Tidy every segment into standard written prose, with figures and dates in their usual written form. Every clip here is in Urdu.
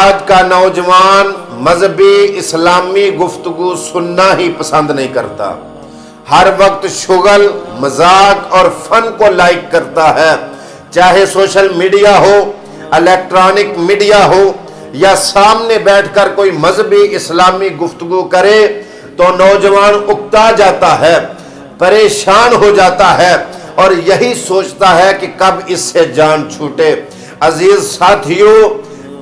آج کا نوجوان مذہبی اسلامی گفتگو سننا ہی پسند نہیں کرتا، ہر وقت شغل، مذاق اور فن کو لائک کرتا ہے، چاہے سوشل میڈیا ہو، الیکٹرانک میڈیا ہو یا سامنے بیٹھ کر کوئی مذہبی اسلامی گفتگو کرے تو نوجوان اکتا جاتا ہے، پریشان ہو جاتا ہے اور یہی سوچتا ہے کہ کب اس سے جان چھوٹے۔ عزیز ساتھیوں،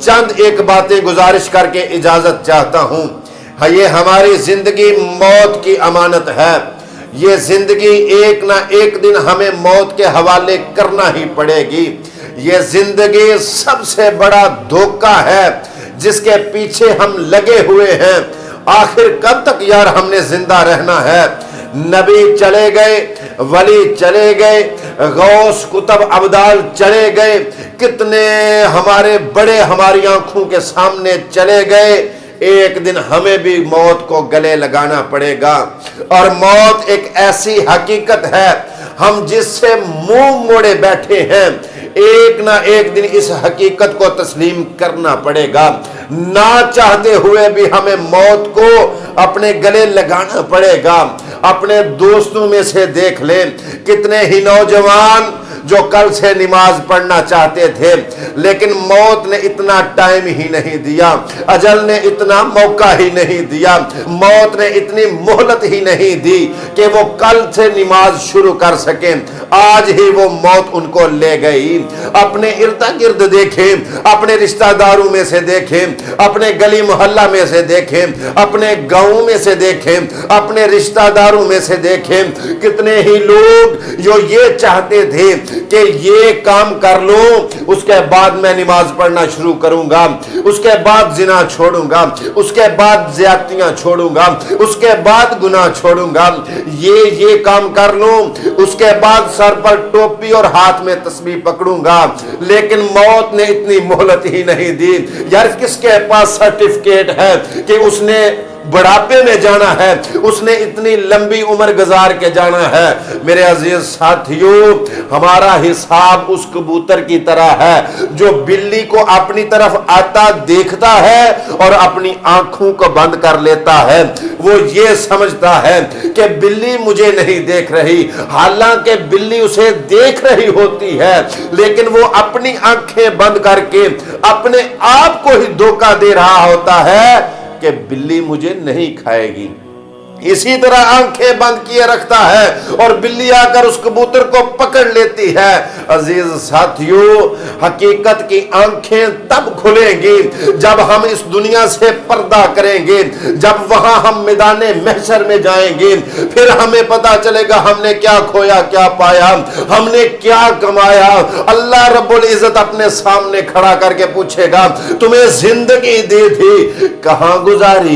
چند ایک باتیں گزارش کر کے اجازت چاہتا ہوں۔ یہ ہماری زندگی موت کی امانت ہے، یہ زندگی ایک نہ ایک دن ہمیں موت کے حوالے کرنا ہی پڑے گی۔ یہ زندگی سب سے بڑا دھوکہ ہے جس کے پیچھے ہم لگے ہوئے ہیں۔ آخر کب تک یار ہم نے زندہ رہنا ہے؟ نبی چلے گئے، ولی چلے گئے، غوث کتب ابدال چلے گئے، کتنے ہمارے بڑے ہماری آنکھوں کے سامنے چلے گئے۔ ایک دن ہمیں بھی موت کو گلے لگانا پڑے گا، اور موت ایک ایسی حقیقت ہے ہم جس سے منہ موڑے بیٹھے ہیں، ایک نہ ایک دن اس حقیقت کو تسلیم کرنا پڑے گا۔ نہ چاہتے ہوئے بھی ہمیں موت کو اپنے گلے لگانا پڑے گا۔ اپنے دوستوں میں سے دیکھ لیں، کتنے ہی نوجوان جو کل سے نماز پڑھنا چاہتے تھے لیکن موت نے اتنا ٹائم ہی نہیں دیا، اجل نے اتنا موقع ہی نہیں دیا، موت نے اتنی مہلت ہی نہیں دی کہ وہ کل سے نماز شروع کر سکیں، آج ہی وہ موت ان کو لے گئی۔ اپنے ارد گرد دیکھیں، اپنے رشتہ داروں میں سے دیکھیں، اپنے گلی محلہ میں سے دیکھیں، اپنے گاؤں میں سے دیکھیں، اپنے رشتہ داروں میں سے دیکھیں، کتنے ہی لوگ جو یہ چاہتے تھے کہ یہ کام کر لوں اس کے بعد میں نماز پڑھنا شروع کروں گا، اس کے بعد زنا چھوڑوں گا، اس کے بعد زیادتیاں چھوڑوں گا، اس کے بعد گناہ چھوڑوں گا، یہ کام کر لوں اس کے بعد سر پر ٹوپی اور ہاتھ میں تسبیح پکڑوں گا، لیکن موت نے اتنی مہلت ہی نہیں دی۔ یار کس کے پاس سرٹیفکیٹ ہے کہ اس نے بڑھاپے میں جانا ہے، اس نے اتنی لمبی عمر گزار کے جانا ہے؟ میرے عزیز ساتھیوں، ہمارا حساب اس کبوتر کی طرح ہے جو بلی کو اپنی طرف آتا دیکھتا ہے اور اپنی آنکھوں کو بند کر لیتا ہے۔ وہ یہ سمجھتا ہے کہ بلی مجھے نہیں دیکھ رہی، حالانکہ بلی اسے دیکھ رہی ہوتی ہے، لیکن وہ اپنی آنکھیں بند کر کے اپنے آپ کو ہی دھوکہ دے رہا ہوتا ہے کہ بلی مجھے نہیں کھائے گی۔ اسی طرح آنکھیں بند کیے رکھتا ہے اور بلی آ کر اس کبوتر کو پکڑ لیتی ہے۔ عزیز ساتھیوں، حقیقت کی آنکھیں تب کھلیں گی جب ہم اس دنیا سے پردہ کریں گے، جب وہاں ہم میدان محشر میں جائیں گے، پھر ہمیں پتا چلے گا ہم نے کیا کھویا، کیا پایا، ہم نے کیا کمایا۔ اللہ رب العزت اپنے سامنے کھڑا کر کے پوچھے گا تمہیں زندگی دی تھی کہاں گزاری؟